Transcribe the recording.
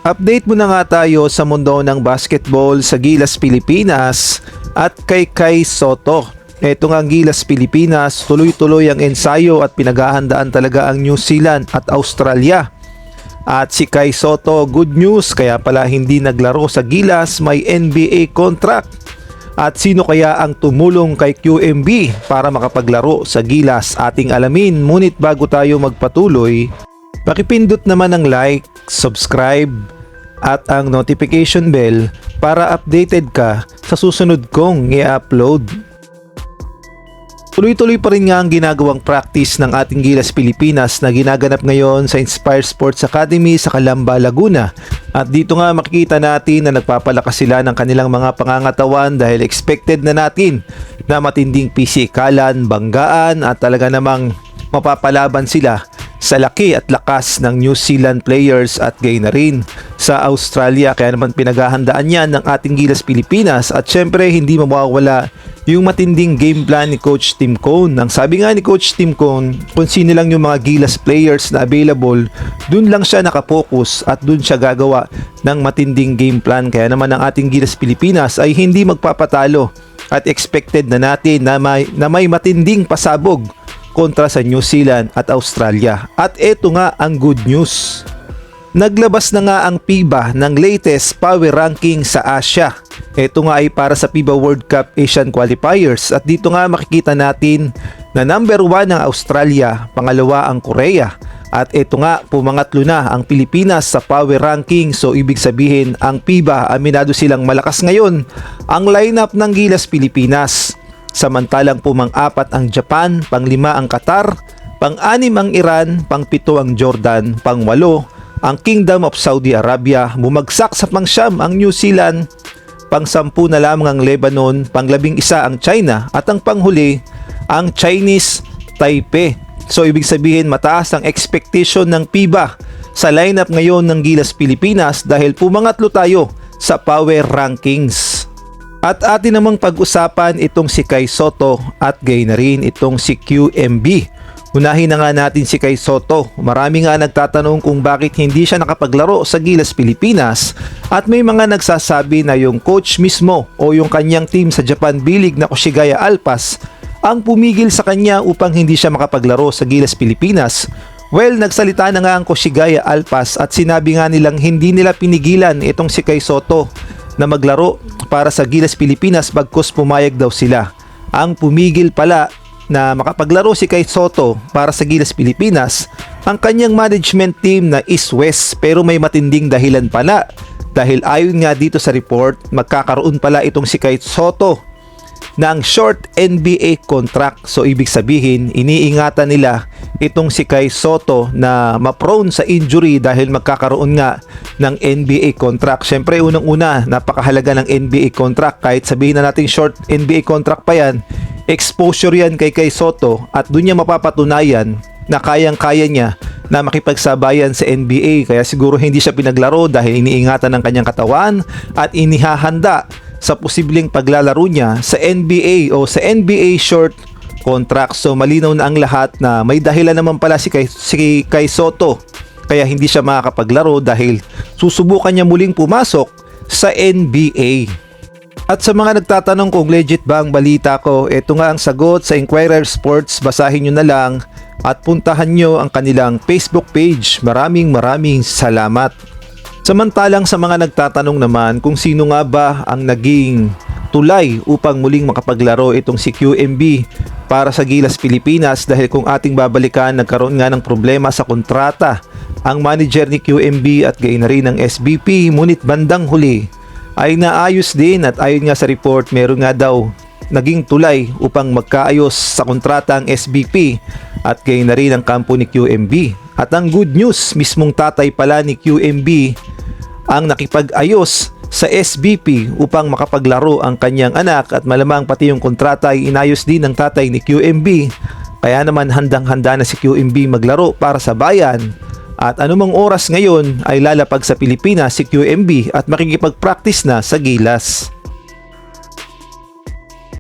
Update muna nga tayo sa mundo ng basketball sa Gilas Pilipinas at kay Kai Sotto. Ito nga ang Gilas Pilipinas, tuloy-tuloy ang ensayo at pinaghahandaan talaga ang New Zealand at Australia. At si Kai Sotto, good news, kaya pala hindi naglaro sa Gilas, may NBA contract. At sino kaya ang tumulong kay QMB para makapaglaro sa Gilas, ating alamin. Ngunit bago tayo magpatuloy, pakipindot naman ang like, subscribe at ang notification bell para updated ka sa susunod kong i-upload. Tuloy-tuloy pa rin nga ang ginagawang practice ng ating Gilas Pilipinas na ginaganap ngayon sa Inspire Sports Academy sa Calamba, Laguna. At dito nga makikita natin na nagpapalakas sila ng kanilang mga pangangatawan dahil expected na natin na matinding pisikalan, banggaan at talaga namang mapapalaban sila sa laki at lakas ng New Zealand players at gayon na rin sa Australia. Kaya naman pinaghahandaan yan ng ating Gilas Pilipinas at syempre hindi mawawala yung matinding game plan ni Coach Tim Cone. Ang sabi nga ni Coach Tim Cone, kung sino lang yung mga Gilas players na available, dun lang siya nakapokus at dun siya gagawa ng matinding game plan. Kaya naman ang ating Gilas Pilipinas ay hindi magpapatalo at expected na natin na may matinding pasabog kontra sa New Zealand at Australia. At eto nga ang good news. Naglabas na nga ang FIBA ng latest power ranking sa Asia. Ito nga ay para sa FIBA World Cup Asian Qualifiers at dito nga makikita natin na number 1 ang Australia, pangalawa ang Korea at ito nga pumangatlo na ang Pilipinas sa power ranking. So ibig sabihin ang FIBA aminado silang malakas ngayon ang lineup ng Gilas Pilipinas. Samantalang pumang-apat ang Japan, pang-5 ang Qatar, pang-6 ang Iran, pang-7 ang Jordan, pang-8 ang Kingdom of Saudi Arabia, bumagsak sa pang-9 ang New Zealand, pang-10 na lamang ang Lebanon, pang-11 ang China at ang panghuli ang Chinese Taipei. So ibig sabihin mataas ang expectation ng FIBA sa lineup ngayon ng Gilas Pilipinas dahil pumangatlo tayo sa power rankings. At atin namang pag-usapan itong si Kai Sotto at gayon na rin itong si QMB. Unahin na nga natin si Kai Sotto. Marami nga nagtatanong kung bakit hindi siya nakapaglaro sa Gilas Pilipinas at may mga nagsasabi na yung coach mismo o yung kanyang team sa Japan B-League na Koshigaya Alpas ang pumigil sa kanya upang hindi siya makapaglaro sa Gilas Pilipinas. Well, nagsalita na nga ang Koshigaya Alpas at sinabi nga nilang hindi nila pinigilan itong si Kai Sotto na maglaro para sa Gilas Pilipinas bagkus pumayag daw sila. Ang pumigil pala na makapaglaro si Kai Sotto para sa Gilas Pilipinas ang kanyang management team na East West, pero may matinding dahilan pala dahil ayon nga dito sa report magkakaroon pala itong si Kai Sotto ng short NBA contract. So ibig sabihin iniingatan nila itong si Kai Sotto na ma-prone sa injury dahil magkakaroon nga ng NBA contract. Syempre unang-una napakahalaga ng NBA contract, kahit sabihin na natin short NBA contract pa yan, exposure yan kay Kai Sotto at doon niya mapapatunayan na kayang-kaya niya na makipagsabayan sa NBA. Kaya siguro hindi siya pinaglaro dahil iniingatan ng kanyang katawan at inihahanda sa posibleng paglalaro niya sa NBA o sa NBA short contract. So malinaw na ang lahat na may dahilan naman pala si Kai Sotto kaya hindi siya makakapaglaro dahil susubukan niya muling pumasok sa NBA. At sa mga nagtatanong kung legit ba ang balita ko, ito nga ang sagot sa Inquirer Sports. Basahin nyo na lang at puntahan nyo ang kanilang Facebook page. Maraming salamat. Samantalang sa mga nagtatanong naman kung sino nga ba ang naging tulay upang muling makapaglaro itong si QMB para sa Gilas Pilipinas, dahil kung ating babalikan nagkaroon nga ng problema sa kontrata ang manager ni QMB at gayon na rin ng SBP, ngunit bandang huli ay naayos din at ayon nga sa report meron nga daw naging tulay upang magkaayos sa kontrata ang SBP at gayon na rin ang kampo ni QMB. At ang good news, mismong tatay pala ni QMB ang nakipag-ayos sa SBP upang makapaglaro ang kanyang anak at malamang pati yung kontrata ay inayos din ng tatay ni QMB. Kaya naman handang-handa na si QMB maglaro para sa bayan at anumang oras ngayon ay lalapag sa Pilipinas si QMB at makikipag-practice na sa Gilas.